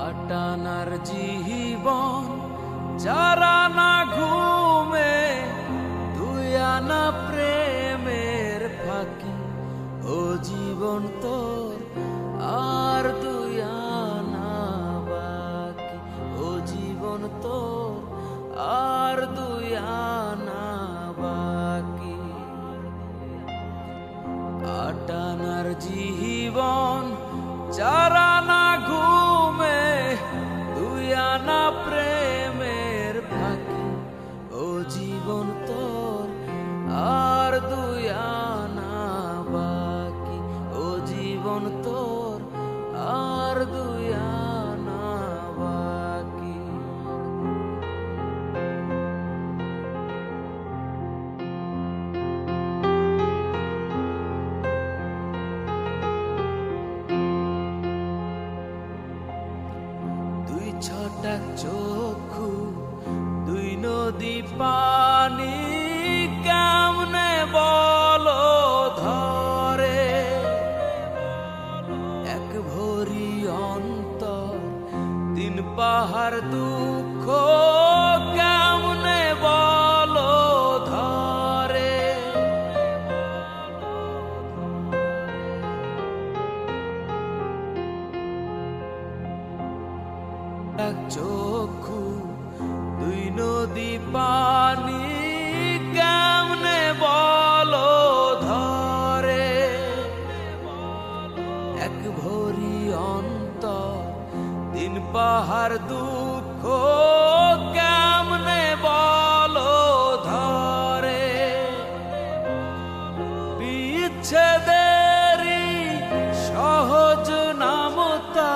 আটানার জীবন চারানা ঘুমে দুই আনা প্রেমের ফাঁকি ও জীবন তোর আর দুই আনা বাকি ও জীবন তোর আর দুই আনা বাকি আটানার জীবন চারানা ঘুমে দুই আনা প্রেমের ফাঁকি ও জীবন তোর আর দুই আনা বাকি ও জীবন তোর আর দুই আনা বাকি ছটাক চক্ষু দুই নদী পানি কেমনে বলো ধরে এক ভরি অন্তর তিন পাহাড় দুঃখ কেমনে বলো ধরে চক্ষু দুই নদী পানি কেমনে বলো ধরে এক ভরি অন্তর তিন পাহাড় দুঃখ কেমনে বলো ধরে বিচ্ছেদেরই সহজ নামতা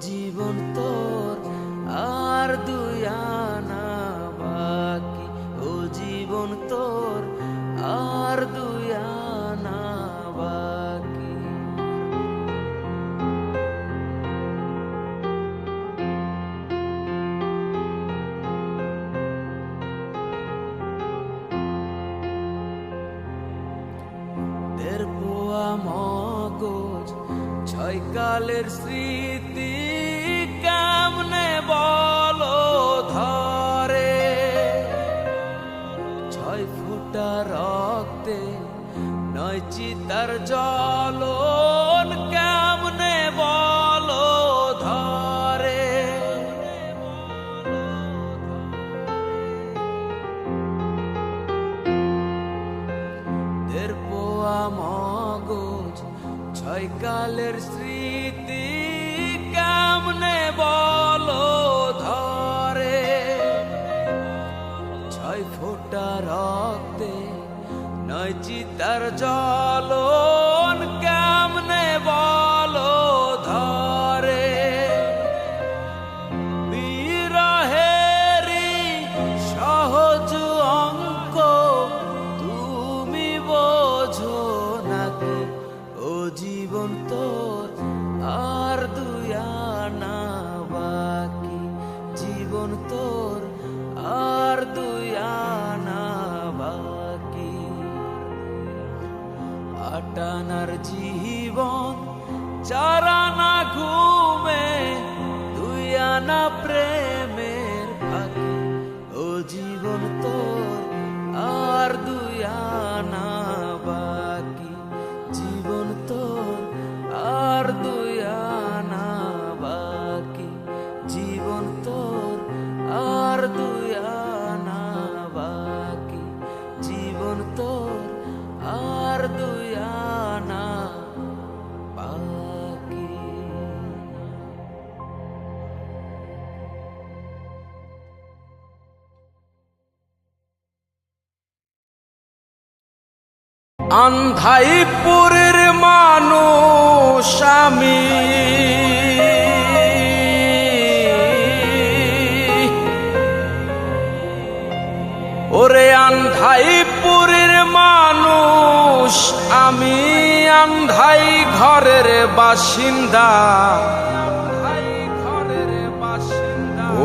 জীবন তোর আর দুই আনা বাকি ও জীবন তোর আর দুই আনা বাকি দেড় পোয়া মগজ ছয় কালের স্মৃতি কেমনে বলো ধরে ছয় ফুটা রক্তে নয় চিতার জ্বলন কেমনে বলো ধরে দেড় পোয়া মগজ ছয় কালের স্মৃতি কেমনে বলো ধরে ছয় ফোঁটা রক্তে নয় চিতার জ্বলন কেমনে বলো ধরে বিরহেরি সহজ অঙ্ক তুমি বোঝো নাকি ও জীবন তোর আর দুই আনা বাকি জীবন তোর আর দুই আনা বাকি আটানার জীবন চারানা ঘুমে দুই আনা প্রেমের ফাঁকি ও জীবন তোর আর দুই আনা বাকি জীবন তোর আর দুই আনা বাকি জীবন তোর আর দুই আনা বাকি জীবন তোর আর দুই আনা বাকি আন্ধাইপুরের মানুষ আমি ওরে আন্ধাইপুরের মানুষ আমি আন্ধাই ঘরের বাসিন্দা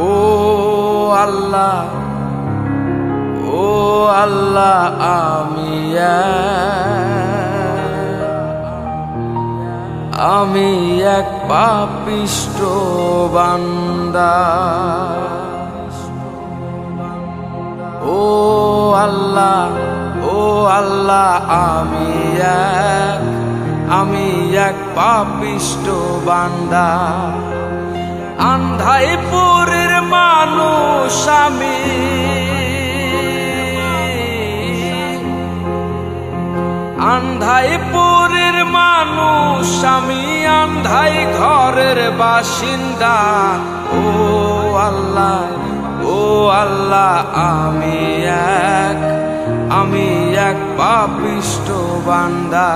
ও আল্লাহ ও আল্লাহ আমি আমি এক পাপিষ্ঠ বান্দা। ও আল্লাহ, ও আল্লাহ, আমি এক পাপিষ্ঠ বান্দা। আন্ধাইপুরের মানুষ আমি, আন্ধাইপুরের মানুষ আমি, আন্ধাই ঘরের বাসিন্দা। ও আল্লাহ, ও আল্লাহ, আমি এক পাপিষ্ঠ বান্দা।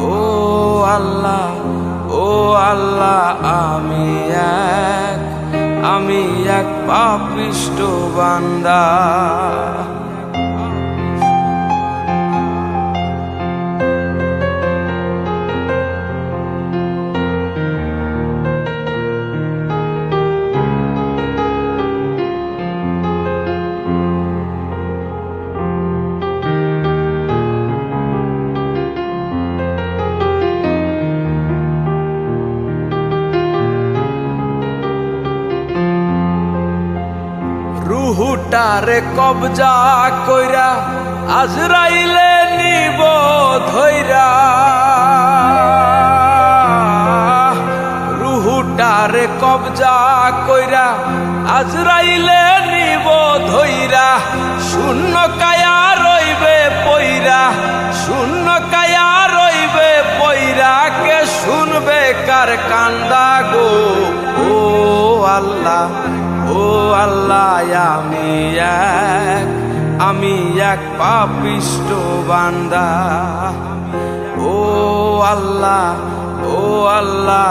ও আল্লাহ, ও আল্লাহ, আমি এক পাপিষ্ঠ বান্দা। রুহুটারে কবজা কইরা আজরাইলে নিব ধইরা। রুহুটারে কবজা কইরা আজরাইলে নিব ধইরা। শূন্য কায়া রইবে পইরা, শূন্য কায়া রইবে পইরা। কে শুনবে কার কান্দা গো? ও আল্লাহ, ও আল্লাহ, আমি এক পাপিষ্ঠ বান্দা। ও আল্লাহ, ও আল্লাহ,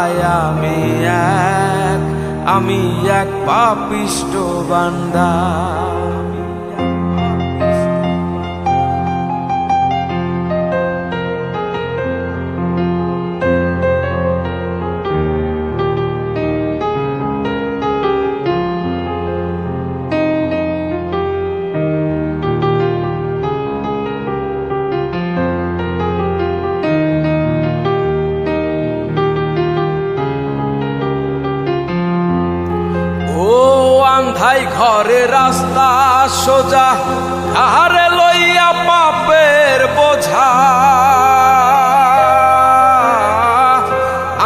আমি এক পাপিষ্ঠ বান্দা। আন্ধাই ঘরে রাস্তা সোজা, আহারে লইয়া পাপের বোঝা।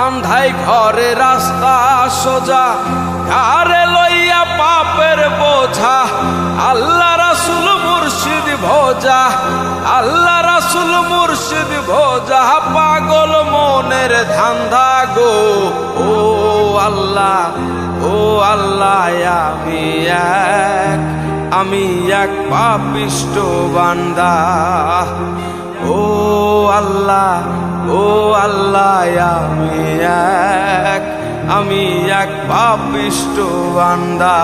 আন্ধাই ঘরে রাস্তা সোজা, আহারে লইয়া পাপের বোঝা। আল্লাহ রাসূল মুর্শিদ ভোজা, আল্লাহ রাসূল মুর্শিদ ভোজা। পাগল মনের ধান্দা গো। ও আল্লাহ, ও আল্লাহ, আমি এক পাপিষ্ঠ বান্দা। ও আল্লাহ, ও আল্লাহ, আমি এক পাপিষ্ঠ বান্দা।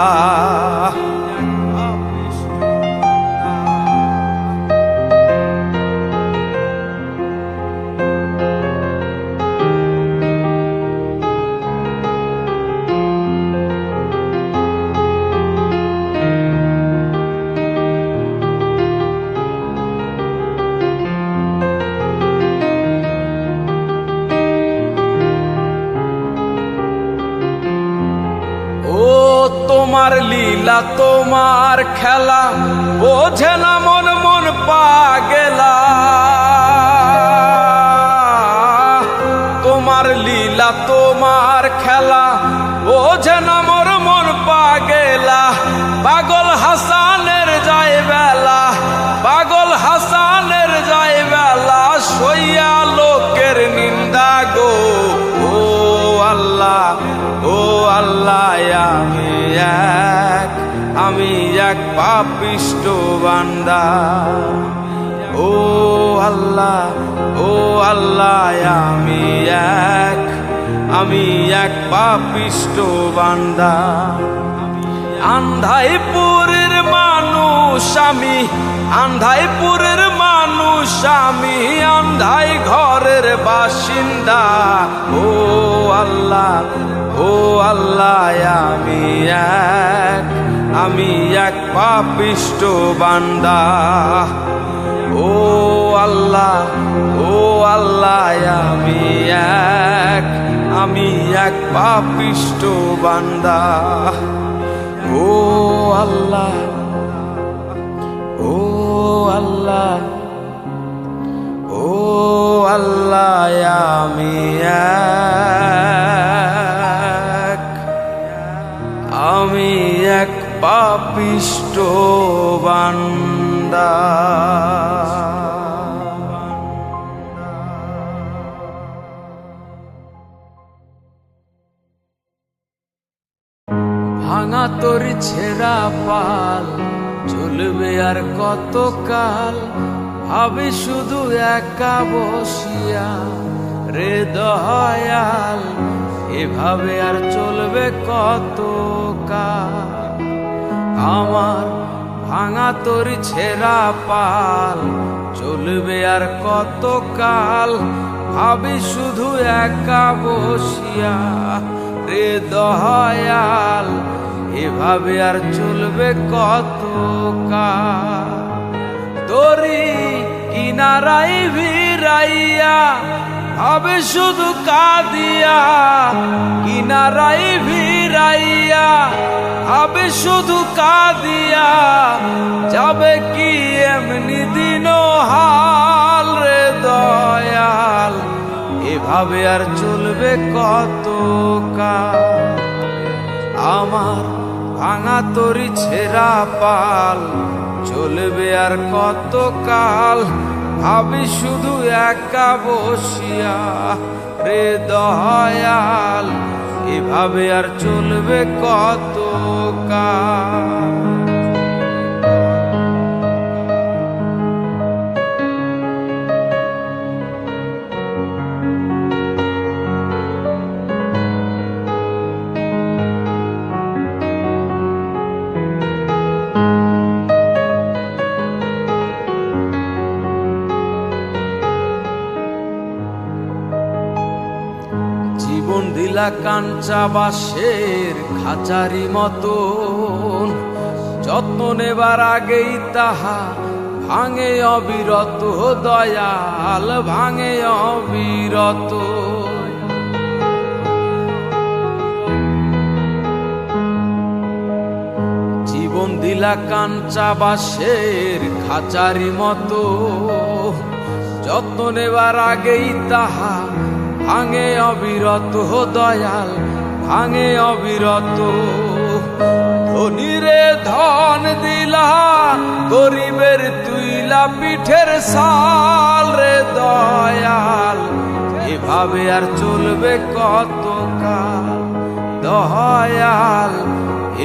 তোমার লীলা, তোমার খেলা, বোঝে না মন, মন পাগেলা। তোমার লীলা, তোমার খেলা, বোঝে না মোর মন পাগেলা। পাগল হাসানের যায় বেলা, পাগল হাসানের যায় বেলা। সইয়া লোকের নিন্দা গো। ও আল্লাহ, ও আল্লাহ, আমি এক পাপিষ্ঠ বান্দা। ও আল্লাহ, ও আল্লাহ, আমি এক পাপিষ্ঠ বান্দা। আন্ধাইপুরের মানুষ আমি, আন্ধাইপুরের মানুষ আমি, আন্ধাই ঘরের বাসিন্দা। ও আল্লাহ, ও আল্লাহ, আমি এক পাপিষ্ঠ বান্দা। ও আল্লাহ, ও আল্লাহ, এক পাপিষ্ট বান্দা। ও আল্লাহ, ও আল্লাহ, ও আল্লাহ, আমি এক পাপিষ্ট বান্দা। ভাঙা তোর ছেঁড়া পাল চলবে আর কতকাল, ভাবে শুধু একা বসিয়া রে দয়াল, এভাবে আর চলবে কতকাল। আমার ভাঙা তোর ছেঁড়া পাল চলবে আর কতকাল, ভাবি শুধু একা বসিয়া রে দয়াল, এভাবে আর চলবে কতকাল। তোরি কিনারাই ভিড়াইয়া ভাবে শুধু কাঁদিয়া, কিনারাই ভিড়াইয়া ভাবে শুধু কাঁদিয়া, যাবে কি এমনি দিন হাল রে দয়াল, এভাবে আর চলবে কতকাল। আমার ভাঙা তরি ছেঁড়া পাল চলবে আর কতকাল, ভাবি শুধু একা বসিয়া রে দয়াল, এভাবে আর চলবে কতকাল। জীবন দিলা কাঞ্চা বাঁশের খাঁচারি মতন, যত্ন নেবার আগেই তাহা ভাঙে অবিরত দয়াল, ভাঙে অবিরত। জীবন দিলা কাঞ্চা বাঁশের খাঁচারি মতো, যত্ন নেবার আগেই তাহা ভাঙে অবিরত দয়াল, ভাঙে অবিরত। ধনীরে ধন দিলা, গরিবের তুইলা পিঠের সাল রে দয়াল, এভাবে আর চলবে কতকাল দয়াল,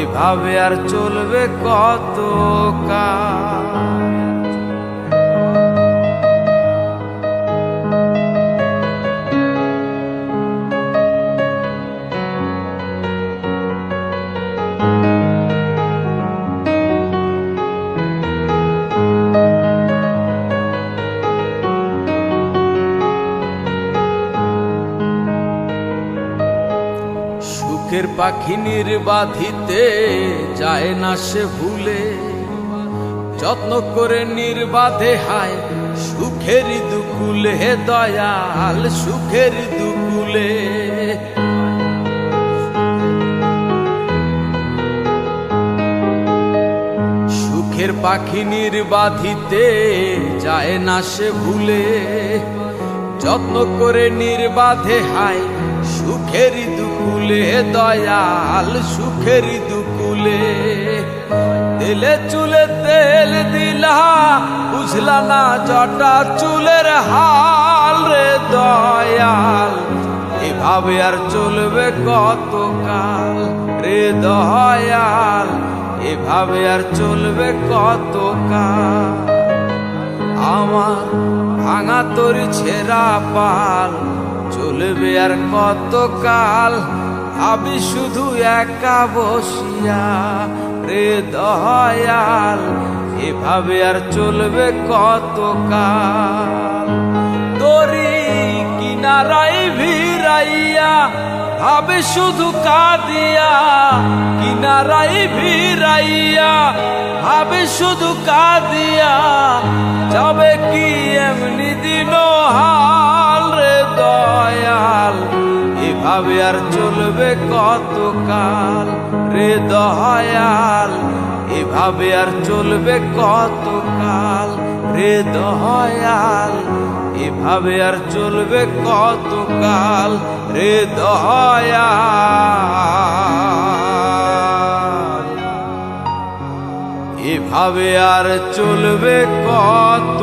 এভাবে আর চলবে কতকাল। সুখের পাখি নির্বাধিতে যায় না সে ভুলে, যত্ন করে নির্বাধে হায় সুখের দুকুলে দয়াল, সুখের দুকুলে। সুখের পাখি নির্বাধিতে যায় না সে ভুলে, যত্ন করে নির্বাধে হায় সুখের দুকুলে দয়াল, সুখের দুকুলে। তেলে চুলে তেল দিলা, বুঝলা না জটা চুলের হাল রে দয়াল, এভাবে আর চলবে কতকাল রে দয়াল, এভাবে আর চলবে কতকাল। আমার ভাঙা তরি ছেঁড়া পাল চলবে আর কতকাল, ভাবি শুধু একা বসিয়া রে দয়াল, এভাবে আর চলবে কতকাল। তরি কিনারাই ভিড়াইয়া ভাবে শুধু কাঁদিয়া, কিনারাই ভিড়াইয়া ভাবে শুধু কাঁদিয়া, যাবে কি এমনি দিন হাল রে দয়াল, এভাবে আর চলবে কতকাল রে দয়াল, এভাবে আর চলবে কতকাল রে দয়াল, এভাবে আর চলবে কতকাল রে দয়াল, এভাবে আর চলবে কত